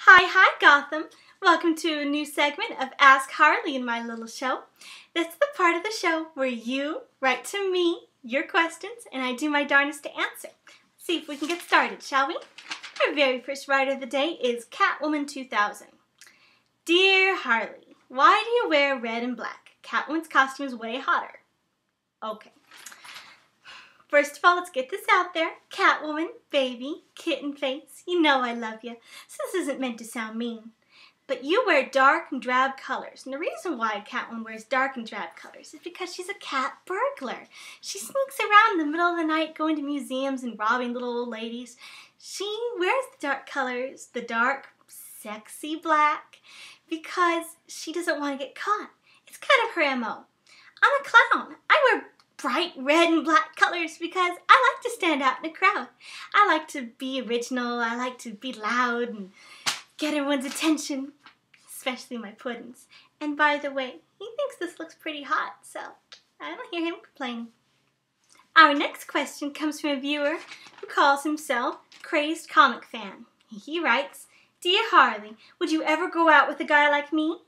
Hi Gotham! Welcome to a new segment of Ask Harley in my little show. This is the part of the show where you write to me your questions and I do my darnest to answer. Let's see if we can get started, shall we? Our very first writer of the day is Catwoman2000. Dear Harley, why do you wear red and black? Catwoman's costume is way hotter. Okay. First of all, let's get this out there. Catwoman, baby, kitten face, you know I love you. So this isn't meant to sound mean. But you wear dark and drab colors. And the reason why Catwoman wears dark and drab colors is because she's a cat burglar. She sneaks around in the middle of the night going to museums and robbing little old ladies. She wears the dark colors, the dark, sexy black, because she doesn't want to get caught. It's kind of her MO. I'm a clown. I wear bright red and black colors because I like to stand out in a crowd. I like to be original. I like to be loud and get everyone's attention, especially my puddins. And by the way, he thinks this looks pretty hot, so I don't hear him complaining. Our next question comes from a viewer who calls himself Crazed Comic Fan. He writes, Dear Harley, would you ever go out with a guy like me?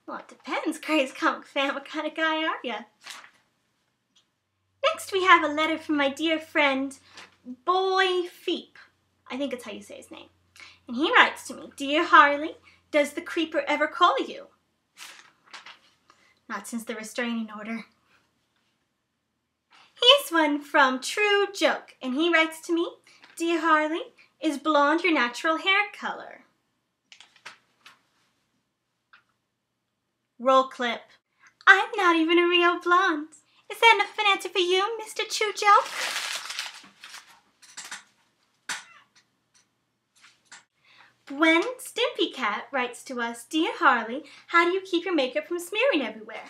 Well, it depends, Crazed Comic Fan. What kind of guy are you? Next, we have a letter from my dear friend, Boy Feep. I think that's how you say his name. And he writes to me, Dear Harley, does the creeper ever call you? Not since the restraining order. Here's one from True Joke, and he writes to me, Dear Harley, is blonde your natural hair color? Roll clip. I'm not even a real blonde. Is that enough of an answer for you, Mr. True Joke? Gwen Stimpy Cat writes to us, Dear Harley, how do you keep your makeup from smearing everywhere?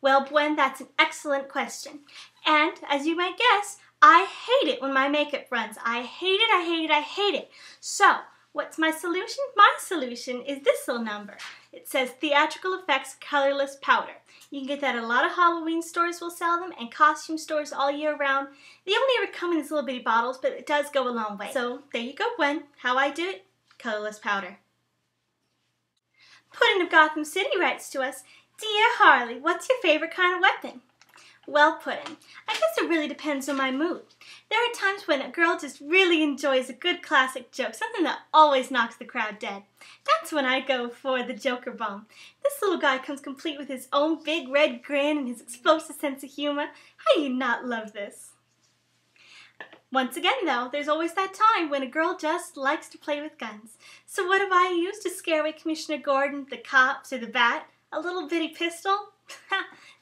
Well, Gwen, that's an excellent question. And, as you might guess, I hate it when my makeup runs. I hate it, I hate it, I hate it. So, what's my solution? My solution is this little number. It says Theatrical Effects Colorless Powder. You can get that at a lot of Halloween stores will sell them and costume stores all year round. They only ever come in these little bitty bottles, but it does go a long way. So there you go, Gwen. How I do it? Colorless powder. Puddin of Gotham City writes to us, Dear Harley, what's your favorite kind of weapon? Well, Puddin, I guess it really depends on my mood. There are times when a girl just really enjoys a good classic joke, something that always knocks the crowd dead. That's when I go for the Joker bomb. This little guy comes complete with his own big red grin and his explosive sense of humor. How do you not love this? Once again, though, there's always that time when a girl just likes to play with guns. So what have I used to scare away Commissioner Gordon, the cops, or the bat? A little bitty pistol?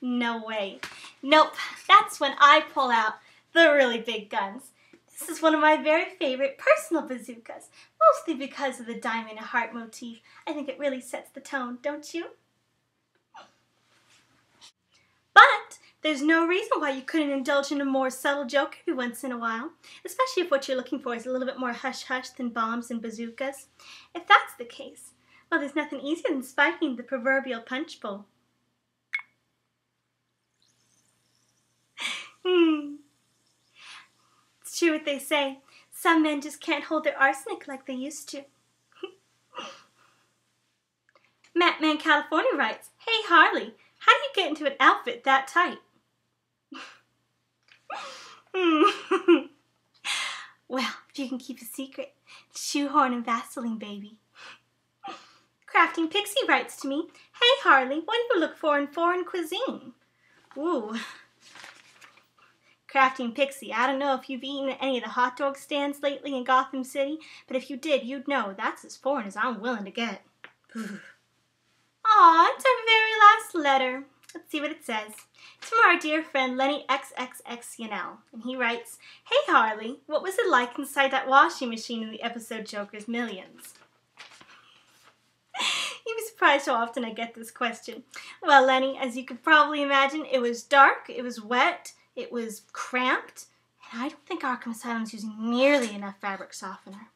No way. Nope, that's when I pull out the really big guns. This is one of my very favorite personal bazookas, mostly because of the diamond and heart motif. I think it really sets the tone, don't you? But there's no reason why you couldn't indulge in a more subtle joke every once in a while, especially if what you're looking for is a little bit more hush-hush than bombs and bazookas. If that's the case, well, there's nothing easier than spiking the proverbial punch bowl. It's true what they say. Some men just can't hold their arsenic like they used to. Mattman California writes, Hey Harley, how do you get into an outfit that tight? Well, if you can keep a secret, shoehorn and Vaseline, baby. Crafting Pixie writes to me, Hey Harley, what do you look for in foreign cuisine? Ooh. Crafting Pixie, I don't know if you've eaten at any of the hot dog stands lately in Gotham City, but if you did, you'd know that's as foreign as I'm willing to get. Aw, it's our very last letter. Let's see what it says. It's from our dear friend Lenny XXXYNL, and he writes, Hey Harley, what was it like inside that washing machine in the episode Joker's Millions? You'd be surprised how often I get this question. Well, Lenny, as you could probably imagine, it was dark, it was wet, it was cramped, and I don't think Arkham Asylum's using nearly enough fabric softener.